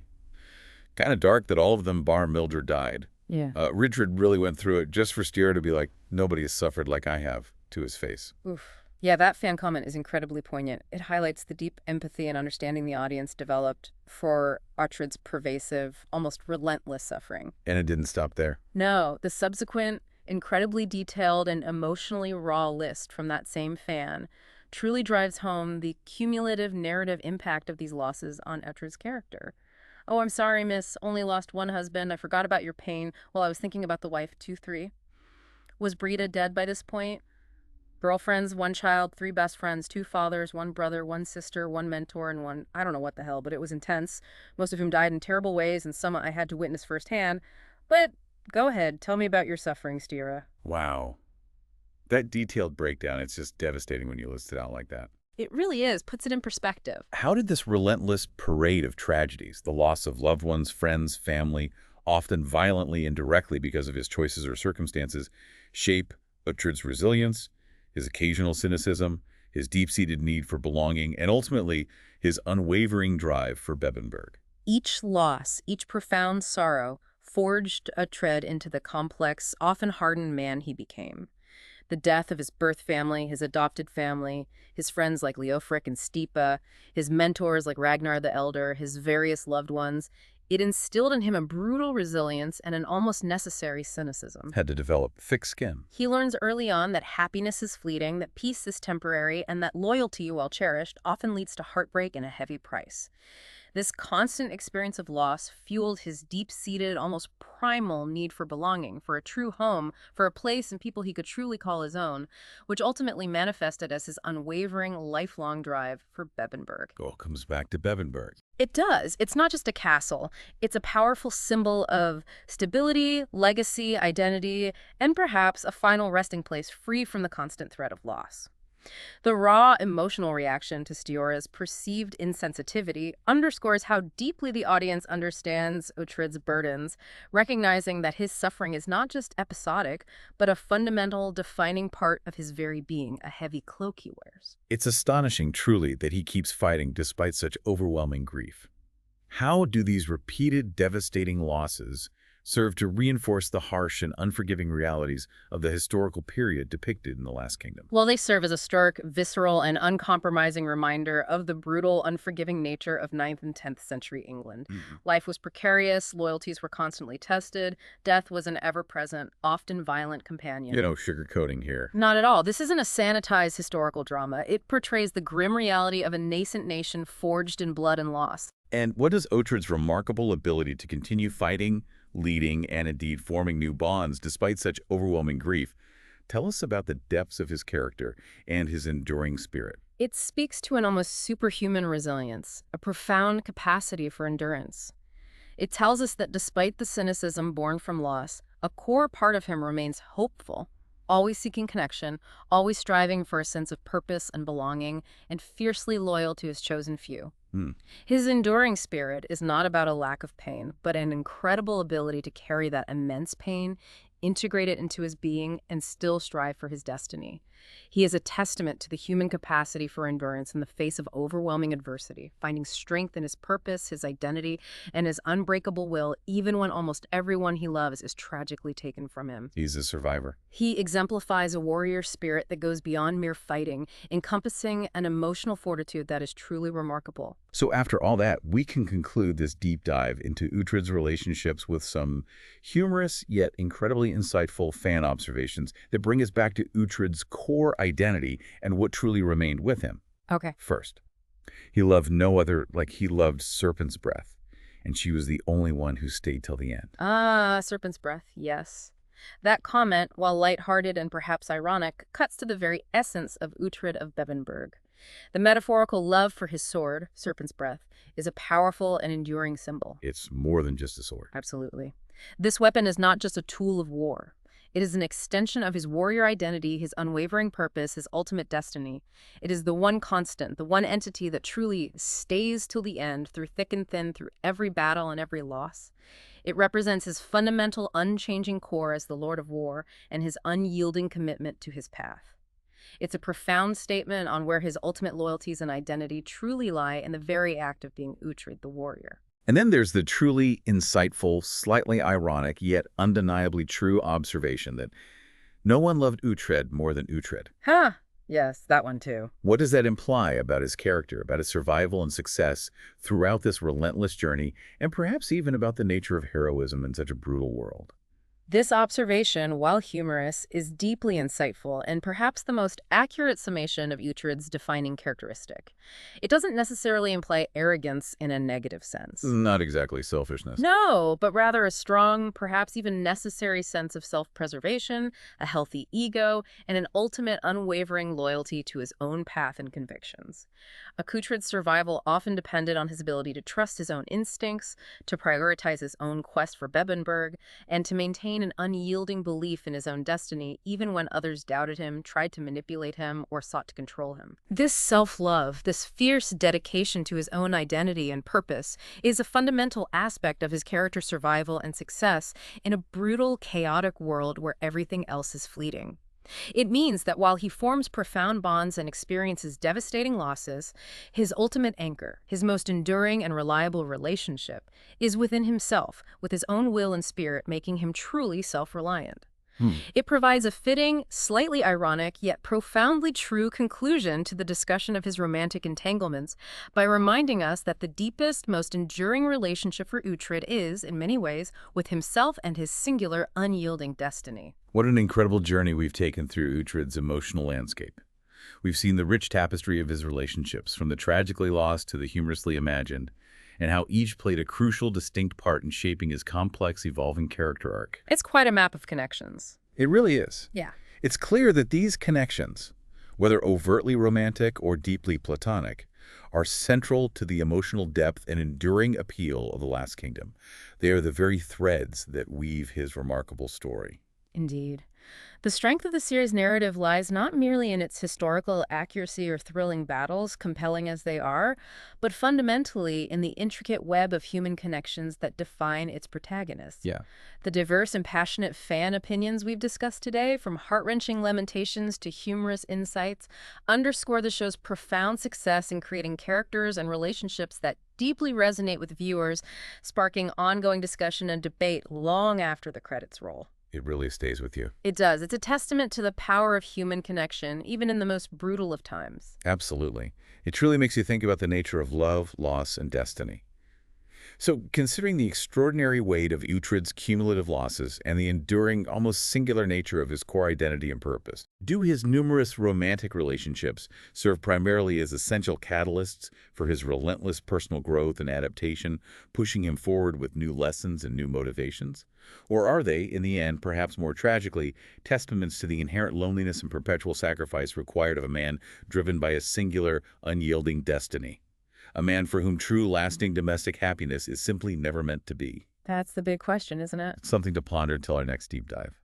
Kind of dark that all of them, bar Mildred, died. Yeah. Richard really went through it just for Styr to be like, nobody has suffered like I have, to his face. Oof. Yeah, that fan comment is incredibly poignant. It highlights the deep empathy and understanding the audience developed for Uhtred's pervasive, almost relentless suffering. And it didn't stop there. No, the subsequent, incredibly detailed and emotionally raw list from that same fan truly drives home the cumulative narrative impact of these losses on Uhtred's character. Oh, I'm sorry, miss. Only lost one husband. I forgot about your pain while I was thinking about the wife 2-3. Was Brita dead by this point? Girlfriends, 1 child, 3 best friends, 2 fathers, 1 brother, 1 sister, 1 mentor, and 1, I don't know what the hell, but it was intense. Most of whom died in terrible ways, and some I had to witness firsthand. But go ahead, tell me about your suffering, Styra. Wow. That detailed breakdown, it's just devastating when you list it out like that. It really is, puts it in perspective. How did this relentless parade of tragedies, the loss of loved ones, friends, family, often violently and directly because of his choices or circumstances, shape Uhtred's resilience, his occasional cynicism, his deep-seated need for belonging, and ultimately his unwavering drive for Bebbanburg? Each loss, each profound sorrow, forged Uhtred into the complex, often hardened man he became. The death of his birth family, his adopted family, his friends like Leofric and Stipa, his mentors like Ragnar the Elder, his various loved ones, it instilled in him a brutal resilience and an almost necessary cynicism. Had to develop thick skin. He learns early on that happiness is fleeting, that peace is temporary, and that loyalty, while cherished, often leads to heartbreak and a heavy price. This constant experience of loss fueled his deep-seated, almost primal need for belonging, for a true home, for a place and people he could truly call his own, which ultimately manifested as his unwavering, lifelong drive for Bebbanburg. Oh, comes back to Bebbanburg. It does. It's not just a castle. It's a powerful symbol of stability, legacy, identity, and perhaps a final resting place free from the constant threat of loss. The raw emotional reaction to Stiora's perceived insensitivity underscores how deeply the audience understands Uhtred's burdens, recognizing that his suffering is not just episodic, but a fundamental, defining part of his very being, a heavy cloak he wears. It's astonishing, truly, that he keeps fighting despite such overwhelming grief. How do these repeated, devastating losses serve to reinforce the harsh and unforgiving realities of the historical period depicted in The Last Kingdom? Well, they serve as a stark, visceral, and uncompromising reminder of the brutal, unforgiving nature of 9th and 10th century England. Life was precarious, loyalties were constantly tested, death was an ever-present, often violent companion. Sugarcoating here. Not at all. This isn't a sanitized historical drama. It portrays the grim reality of a nascent nation forged in blood and loss. And what does Uhtred's remarkable ability to continue fighting, leading, and indeed forming new bonds despite such overwhelming grief tell us about the depths of his character and his enduring spirit? It speaks to an almost superhuman resilience, a profound capacity for endurance. It tells us that despite the cynicism born from loss, a core part of him remains hopeful, always seeking connection, always striving for a sense of purpose and belonging, and fiercely loyal to his chosen few. His enduring spirit is not about a lack of pain, but an incredible ability to carry that immense pain, integrate it into his being, and still strive for his destiny. He is a testament to the human capacity for endurance in the face of overwhelming adversity, finding strength in his purpose, his identity, and his unbreakable will, even when almost everyone he loves is tragically taken from him. He's a survivor. He exemplifies a warrior spirit that goes beyond mere fighting, encompassing an emotional fortitude that is truly remarkable. So after all that, we can conclude this deep dive into Uhtred's relationships with some humorous yet incredibly insightful fan observations that bring us back to Uhtred's core identity and what truly remained with him. Okay. First, he loved no other like he loved Serpent's Breath, and she was the only one who stayed till the end. Serpent's Breath, yes. That comment, while lighthearted and perhaps ironic, cuts to the very essence of Uhtred of Bebbanburg. The metaphorical love for his sword, Serpent's Breath, is a powerful and enduring symbol. It's more than just a sword. Absolutely. This weapon is not just a tool of war. It is an extension of his warrior identity, his unwavering purpose, his ultimate destiny. It is the one constant, the one entity that truly stays till the end, through thick and thin, through every battle and every loss. It represents his fundamental, unchanging core as the Lord of War and his unyielding commitment to his path. It's a profound statement on where his ultimate loyalties and identity truly lie in the very act of being Uhtred the warrior. And then there's the truly insightful, slightly ironic, yet undeniably true observation that no one loved Uhtred more than Uhtred. Huh. Yes, that one too. What does that imply about his character, about his survival and success throughout this relentless journey, and perhaps even about the nature of heroism in such a brutal world? This observation, while humorous, is deeply insightful and perhaps the most accurate summation of Uhtred's defining characteristic. It doesn't necessarily imply arrogance in a negative sense. Not exactly selfishness. No, but rather a strong, perhaps even necessary sense of self-preservation, a healthy ego, and an ultimate unwavering loyalty to his own path and convictions. Uhtred's survival often depended on his ability to trust his own instincts, to prioritize his own quest for Bebbanburg, and to maintain an unyielding belief in his own destiny, even when others doubted him, tried to manipulate him, or sought to control him. This self-love, this fierce dedication to his own identity and purpose, is a fundamental aspect of his character's survival and success in a brutal, chaotic world where everything else is fleeting. It means that while he forms profound bonds and experiences devastating losses, his ultimate anchor, his most enduring and reliable relationship, is within himself, with his own will and spirit making him truly self-reliant. It provides a fitting, slightly ironic, yet profoundly true conclusion to the discussion of his romantic entanglements by reminding us that the deepest, most enduring relationship for Uhtred is, in many ways, with himself and his singular, unyielding destiny. What an incredible journey we've taken through Uhtred's emotional landscape. We've seen the rich tapestry of his relationships, from the tragically lost to the humorously imagined, and how each played a crucial, distinct part in shaping his complex, evolving character arc. It's quite a map of connections. It really is. Yeah. It's clear that these connections, whether overtly romantic or deeply platonic, are central to the emotional depth and enduring appeal of The Last Kingdom. They are the very threads that weave his remarkable story. Indeed. The strength of the series' narrative lies not merely in its historical accuracy or thrilling battles, compelling as they are, but fundamentally in the intricate web of human connections that define its protagonists. Yeah. The diverse and passionate fan opinions we've discussed today, from heart-wrenching lamentations to humorous insights, underscore the show's profound success in creating characters and relationships that deeply resonate with viewers, sparking ongoing discussion and debate long after the credits roll. It really stays with you. It does. It's a testament to the power of human connection, even in the most brutal of times. Absolutely. It truly makes you think about the nature of love, loss, and destiny. So, considering the extraordinary weight of Uhtred's cumulative losses and the enduring, almost singular nature of his core identity and purpose, do his numerous romantic relationships serve primarily as essential catalysts for his relentless personal growth and adaptation, pushing him forward with new lessons and new motivations? Or are they, in the end, perhaps more tragically, testaments to the inherent loneliness and perpetual sacrifice required of a man driven by a singular, unyielding destiny? A man for whom true, lasting domestic happiness is simply never meant to be. That's the big question, isn't it? It's something to ponder until our next deep dive.